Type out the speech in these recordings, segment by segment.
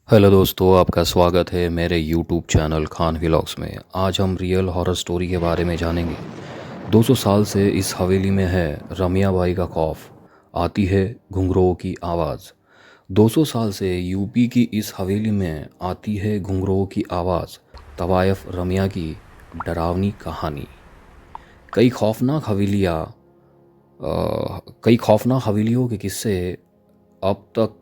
Hello दोस्तों, आपका स्वागत है मेरे यूट्यूब चैनल खान व्लॉग्स में। आज हम रियल हॉरर स्टोरी के बारे में जानेंगे। 200 साल से इस हवेली में है रमिया बाई का खौफ, आती है घुंघरूओं की आवाज़। 200 साल से यूपी की इस हवेली में आती है घुंघरूओं की आवाज़, तवायफ रमिया की डरावनी कहानी। कई खौफनाक हवेलियाँ कई खौफनाक हवेलियों के किस्से अब तक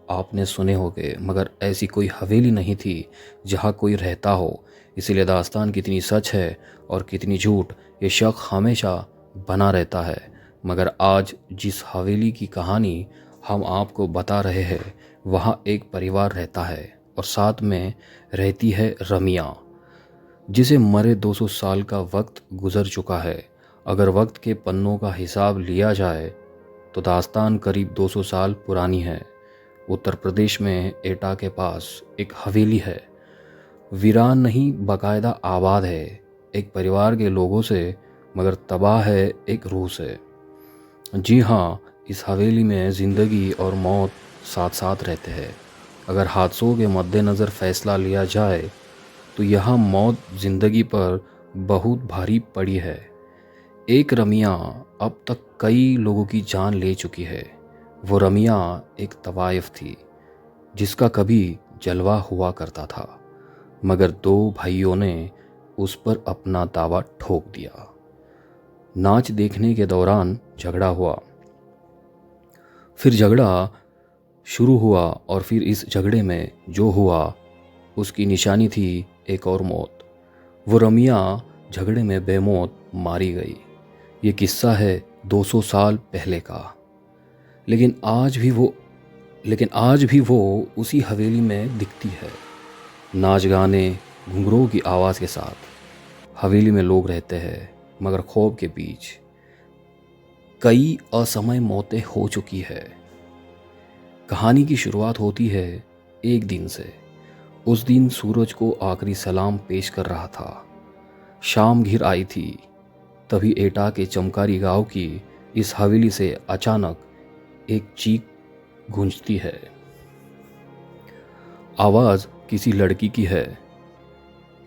आपने सुने होंगे, मगर ऐसी कोई हवेली नहीं थी जहाँ कोई रहता हो। इसीलिए दास्तान कितनी सच है और कितनी झूठ, ये शक हमेशा बना रहता है। मगर आज जिस हवेली की कहानी हम आपको बता रहे हैं, वहाँ एक परिवार रहता है और साथ में रहती है रमिया, जिसे मरे 200 साल का वक्त गुजर चुका है। अगर वक्त के पन्नों का हिसाब लिया जाए तो दास्तान करीब 200 साल पुरानी है। उत्तर प्रदेश में एटा के पास एक हवेली है। वीरान नहीं, बाकायदा आबाद है, एक परिवार के लोगों से, मगर तबाह है एक रूह से। जी हाँ, इस हवेली में ज़िंदगी और मौत साथ साथ रहते हैं। अगर हादसों के मद्देनज़र फ़ैसला लिया जाए तो यहाँ मौत ज़िंदगी पर बहुत भारी पड़ी है। एक रमिया अब तक कई लोगों की जान ले चुकी है। वो रमिया एक तवायफ थी जिसका कभी जलवा हुआ करता था, मगर दो भाइयों ने उस पर अपना दावा ठोक दिया। नाच देखने के दौरान झगड़ा हुआ, फिर झगड़ा शुरू हुआ और फिर इस झगड़े में जो हुआ उसकी निशानी थी एक और मौत। वो रमिया झगड़े में बेमौत मारी गई। ये किस्सा है 200 साल पहले का। लेकिन आज भी वो उसी हवेली में दिखती है, नाच गाने घुंघरूओं की आवाज़ के साथ। हवेली में लोग रहते हैं, मगर खौफ के बीच कई असमय मौतें हो चुकी है। कहानी की शुरुआत होती है एक दिन से। उस दिन सूरज को आखिरी सलाम पेश कर रहा था। शाम घिर आई थी। तभी एटा के चमकारी गांव की इस हवेली से अचानक एक चीख गूंजती है। आवाज़ किसी लड़की की है।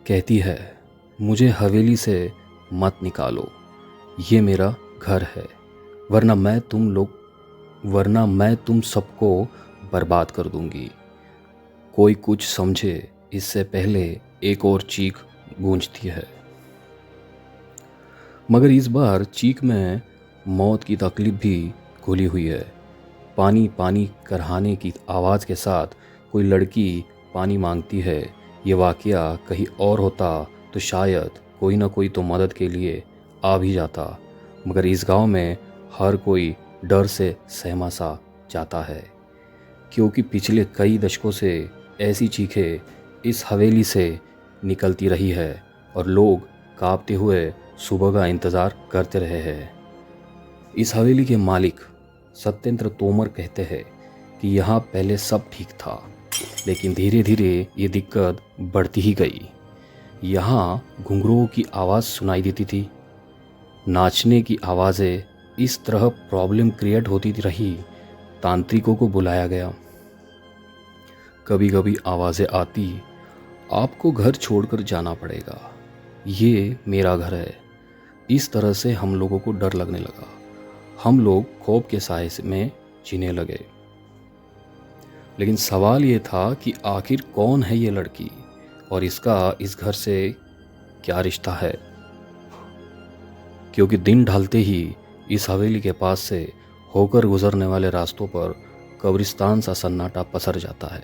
कहती है, मुझे हवेली से मत निकालो, ये मेरा घर है, वरना मैं तुम सबको बर्बाद कर दूंगी। कोई कुछ समझे इससे पहले एक और चीख गूंजती है, मगर इस बार चीख में मौत की तकलीफ भी घुली हुई है। पानी पानी करहाने की आवाज़ के साथ कोई लड़की पानी मांगती है। ये वाकया कहीं और होता तो शायद कोई ना कोई तो मदद के लिए आ भी जाता, मगर इस गांव में हर कोई डर से सहमा सा जाता है, क्योंकि पिछले कई दशकों से ऐसी चीखें इस हवेली से निकलती रही है और लोग कांपते हुए सुबह का इंतज़ार करते रहे हैं। इस हवेली के मालिक सत्येंद्र तोमर कहते हैं कि यहाँ पहले सब ठीक था, लेकिन धीरे धीरे ये दिक्कत बढ़ती ही गई। यहाँ घुंघरूओं की आवाज़ सुनाई देती थी, नाचने की आवाज़ें, इस तरह प्रॉब्लम क्रिएट होती रही। तांत्रिकों को बुलाया गया। कभी कभी आवाज़ें आती, आपको घर छोड़कर जाना पड़ेगा, ये मेरा घर है। इस तरह से हम लोगों को डर लगने लगा। हम लोग खौफ के साए में जीने लगे। लेकिन सवाल ये था कि आखिर कौन है ये लड़की और इसका इस घर से क्या रिश्ता है, क्योंकि दिन ढलते ही इस हवेली के पास से होकर गुजरने वाले रास्तों पर कब्रिस्तान सा सन्नाटा पसर जाता है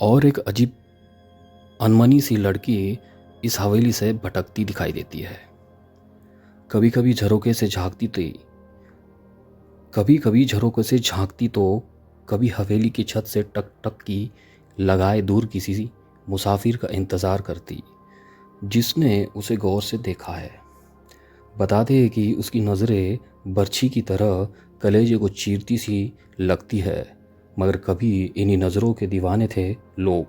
और एक अजीब अनमनी सी लड़की इस हवेली से भटकती दिखाई देती है। कभी कभी झरोके से झांकती तो कभी हवेली की छत से टक टक की लगाए दूर किसी मुसाफिर का इंतज़ार करती जिसने उसे गौर से देखा है। बताते हैं कि उसकी नज़रें बर्छी की तरह कलेजे को चीरती सी लगती है, मगर कभी इन्हीं नज़रों के दीवाने थे लोग।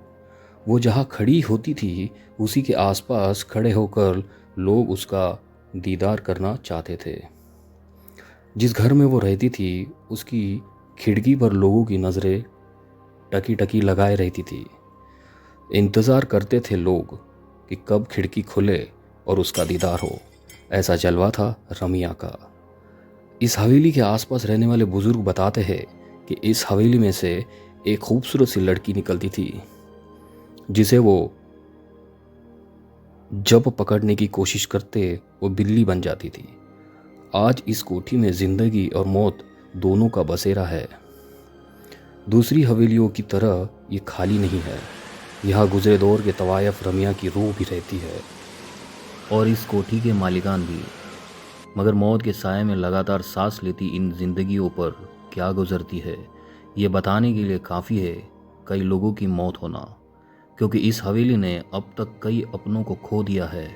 वो जहाँ खड़ी होती थी उसी के आसपास खड़े होकर लोग उसका दीदार करना चाहते थे। जिस घर में वो रहती थी उसकी खिड़की पर लोगों की नज़रें टकी टकी लगाए रहती थी। इंतज़ार करते थे लोग कि कब खिड़की खुले और उसका दीदार हो। ऐसा जलवा था रमिया का। इस हवेली के आसपास रहने वाले बुजुर्ग बताते हैं कि इस हवेली में से एक खूबसूरत सी लड़की निकलती थी, जिसे वो जब पकड़ने की कोशिश करते वो बिल्ली बन जाती थी। आज इस कोठी में जिंदगी और मौत दोनों का बसेरा है। दूसरी हवेलियों की तरह ये खाली नहीं है। यहाँ गुजरे दौर के तवायफ रमिया की रूह भी रहती है, और इस कोठी के मालिकान भी। मगर मौत के साए में लगातार सांस लेती इन जिंदगियों पर क्या गुजरती है, ये बताने के लिए काफ़ी है कई लोगों की मौत होना, क्योंकि इस हवेली ने अब तक कई अपनों को खो दिया है।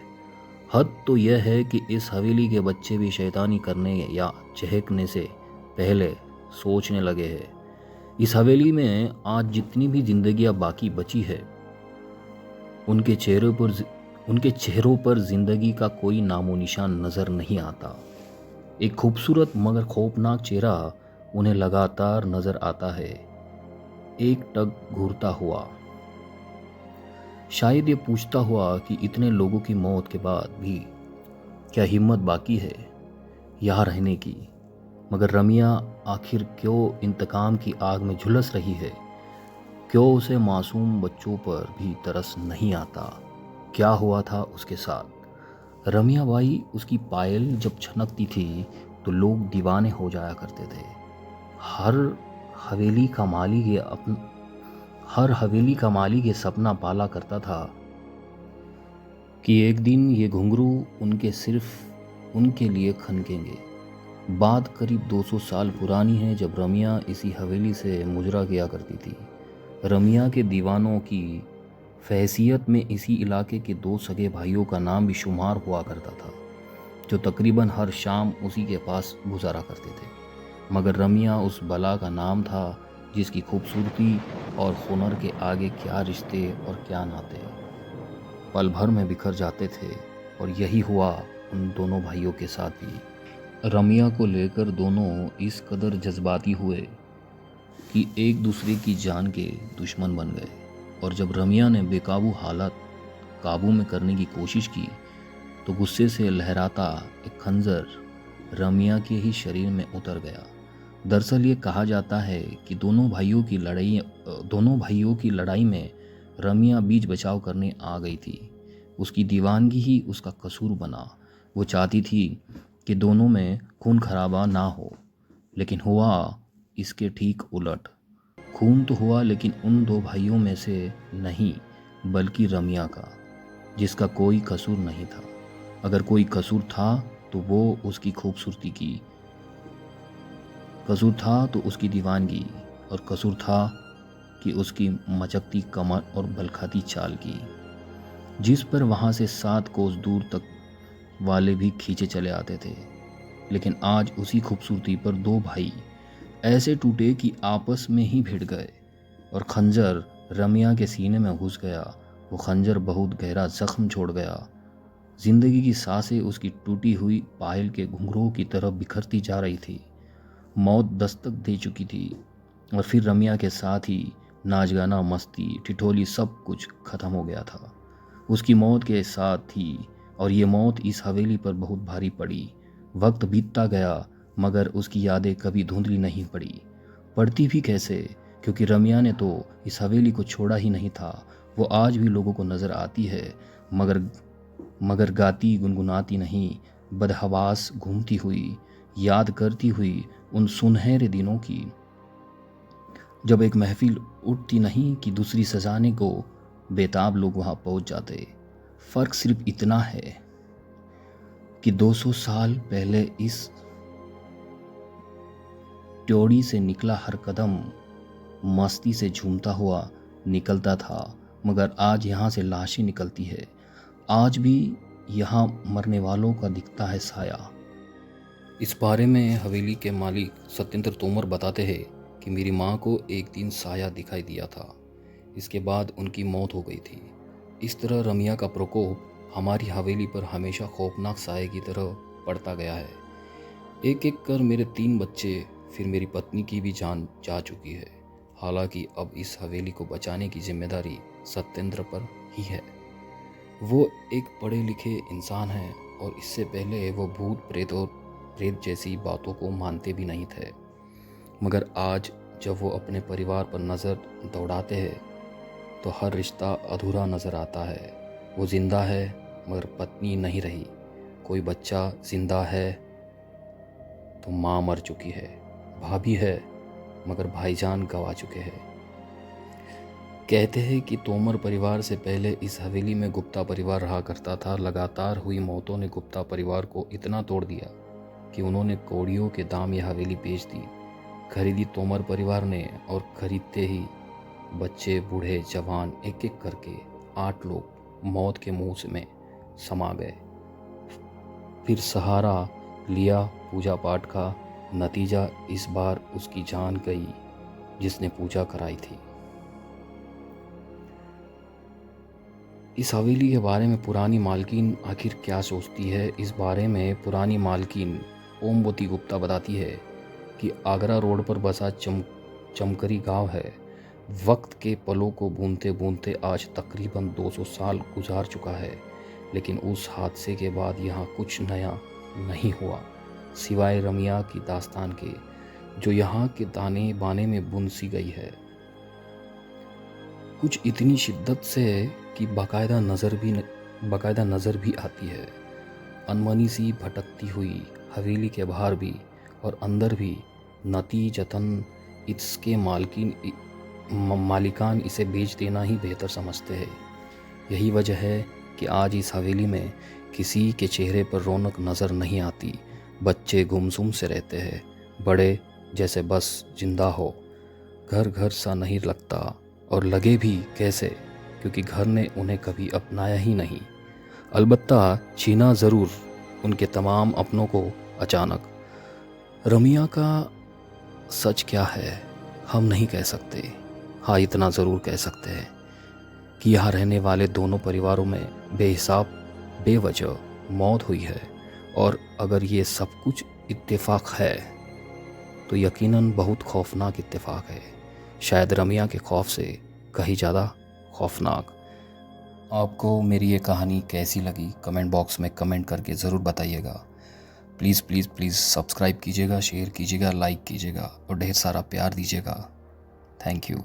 हद तो यह है कि इस हवेली के बच्चे भी शैतानी करने या चहकने से पहले सोचने लगे हैं। इस हवेली में आज जितनी भी जिंदगियां बाकी बची है, उनके चेहरों पर जिंदगी का कोई नामो निशान नजर नहीं आता। एक खूबसूरत मगर खौफनाक चेहरा उन्हें लगातार नजर आता है, एक टक घूरता हुआ, शायद ये पूछता हुआ कि इतने लोगों की मौत के बाद भी क्या हिम्मत बाकी है यहाँ रहने की। मगर रमिया आखिर क्यों इंतकाम की आग में झुलस रही है? क्यों उसे मासूम बच्चों पर भी तरस नहीं आता? क्या हुआ था उसके साथ? रमिया बाई, उसकी पायल जब छनकती थी तो लोग दीवाने हो जाया करते थे। हर हवेली का मालिक ये सपना पाला करता था कि एक दिन ये घुंघरू सिर्फ उनके लिए खनकेंगे। बात करीब 200 साल पुरानी है, जब रमिया इसी हवेली से मुजरा किया करती थी। रमिया के दीवानों की फहसियत में इसी इलाके के 2 सगे भाइयों का नाम भी शुमार हुआ करता था, जो तकरीबन हर शाम उसी के पास गुजारा करते थे। मगर रमिया उस बला का नाम था जिसकी खूबसूरती और हुनर के आगे क्या रिश्ते और क्या नाते पल भर में बिखर जाते थे। और यही हुआ उन दोनों भाइयों के साथ भी। रमिया को लेकर दोनों इस कदर जज्बाती हुए कि एक दूसरे की जान के दुश्मन बन गए। और जब रमिया ने बेकाबू हालत काबू में करने की कोशिश की तो गुस्से से लहराता एक खंजर रमिया के ही शरीर में उतर गया। दरअसल ये कहा जाता है कि दोनों भाइयों की लड़ाई में रमिया बीच बचाव करने आ गई थी। उसकी दीवानगी ही उसका कसूर बना। वो चाहती थी कि दोनों में खून खराबा ना हो, लेकिन हुआ इसके ठीक उलट। खून तो हुआ, लेकिन उन 2 भाइयों में से नहीं, बल्कि रमिया का, जिसका कोई कसूर नहीं था। अगर कोई कसूर था तो वो उसकी खूबसूरती की, कसूर था तो उसकी दीवानगी, और कसूर था कि उसकी मचकती कमर और बलखाती चाल की, जिस पर वहाँ से 7 कोस दूर तक वाले भी खींचे चले आते थे। लेकिन आज उसी खूबसूरती पर 2 भाई ऐसे टूटे कि आपस में ही भिड़ गए, और खंजर रमिया के सीने में घुस गया। वो खंजर बहुत गहरा जख्म छोड़ गया। जिंदगी की सांसें उसकी टूटी हुई पायल के घुंघरूओं की तरफ बिखरती जा रही थी। मौत दस्तक दे चुकी थी, और फिर रमिया के साथ ही नाच गाना, मस्ती, ठिठोली, सब कुछ खत्म हो गया था उसकी मौत के साथ थी। और ये मौत इस हवेली पर बहुत भारी पड़ी। वक्त बीतता गया, मगर उसकी यादें कभी धुंधली नहीं पड़ती भी कैसे, क्योंकि रमिया ने तो इस हवेली को छोड़ा ही नहीं था। वो आज भी लोगों को नज़र आती है, मगर गाती गुनगुनाती नहीं, बदहवास घूमती हुई, याद करती हुई उन सुनहरे दिनों की, जब एक महफिल उठती नहीं कि दूसरी सजाने को बेताब लोग वहां पहुंच जाते। फर्क सिर्फ इतना है कि 200 साल पहले इस ट्योड़ी से निकला हर कदम मस्ती से झूमता हुआ निकलता था, मगर आज यहाँ से लाशें निकलती है। आज भी यहाँ मरने वालों का दिखता है साया। इस बारे में हवेली के मालिक सत्येंद्र तोमर बताते हैं कि मेरी माँ को एक दिन साया दिखाई दिया था। इसके बाद उनकी मौत हो गई थी। इस तरह रमिया का प्रकोप हमारी हवेली पर हमेशा खौफनाक साए की तरह पड़ता गया है। एक एक कर मेरे 3 बच्चे, फिर मेरी पत्नी की भी जान जा चुकी है। हालांकि अब इस हवेली को बचाने की जिम्मेदारी सत्येंद्र पर ही है। वो एक पढ़े लिखे इंसान हैं और इससे पहले वो भूत प्रेत और प्रेत जैसी बातों को मानते भी नहीं थे। मगर आज जब वो अपने परिवार पर नज़र दौड़ाते हैं तो हर रिश्ता अधूरा नज़र आता है। वो जिंदा है मगर पत्नी नहीं रही, कोई बच्चा जिंदा है तो माँ मर चुकी है, भाभी है मगर भाईजान गवा चुके हैं। कहते हैं कि तोमर परिवार से पहले इस हवेली में गुप्ता परिवार रहा करता था। लगातार हुई मौतों ने गुप्ता परिवार को इतना तोड़ दिया कि उन्होंने कौड़ियों के दाम यह हवेली बेच दी। खरीदी तोमर परिवार ने और खरीदते ही बच्चे बूढ़े जवान एक एक करके 8 लोग मौत के मुंह में समा गए। फिर सहारा लिया पूजा पाठ का, नतीजा इस बार उसकी जान गई जिसने पूजा कराई थी। इस हवेली के बारे में पुरानी मालकिन आखिर क्या सोचती है? इस बारे में पुरानी मालकिन ओमवती गुप्ता बताती है कि आगरा रोड पर बसा चमकरी गांव है। वक्त के पलों को बूंदते बूंदते आज तकरीबन 200 साल गुजार चुका है, लेकिन उस हादसे के बाद यहाँ कुछ नया नहीं हुआ सिवाय रमिया की दास्तान के, जो यहाँ के दाने बाने में बुन सी गई है। कुछ इतनी शिद्दत से कि बाकायदा नज़र भी आती है। अनमनी सी भटकती हुई हवेली के बाहर भी और अंदर भी नतीजतन इसके मालिकान इसे बेच देना ही बेहतर समझते हैं। यही वजह है कि आज इस हवेली में किसी के चेहरे पर रौनक नज़र नहीं आती। बच्चे गुमसुम से रहते हैं, बड़े जैसे बस जिंदा हो। घर घर सा नहीं लगता और लगे भी कैसे, क्योंकि घर ने उन्हें कभी अपनाया ही नहीं। अलबत्ता छीना ज़रूर उनके तमाम अपनों को अचानक। रमिया का सच क्या है हम नहीं कह सकते। हाँ, इतना ज़रूर कह सकते हैं कि यहाँ रहने वाले दोनों परिवारों में बेहिसाब बेवजह मौत हुई है, और अगर ये सब कुछ इत्तेफाक है तो यकीनन बहुत खौफनाक इत्तेफाक है, शायद रमिया के खौफ से कहीं ज़्यादा खौफनाक। आपको मेरी ये कहानी कैसी लगी कमेंट बॉक्स में कमेंट करके ज़रूर बताइएगा। प्लीज़ प्लीज़ प्लीज़ सब्सक्राइब कीजिएगा, शेयर कीजिएगा, लाइक कीजिएगा और ढेर सारा प्यार दीजिएगा। Thank you.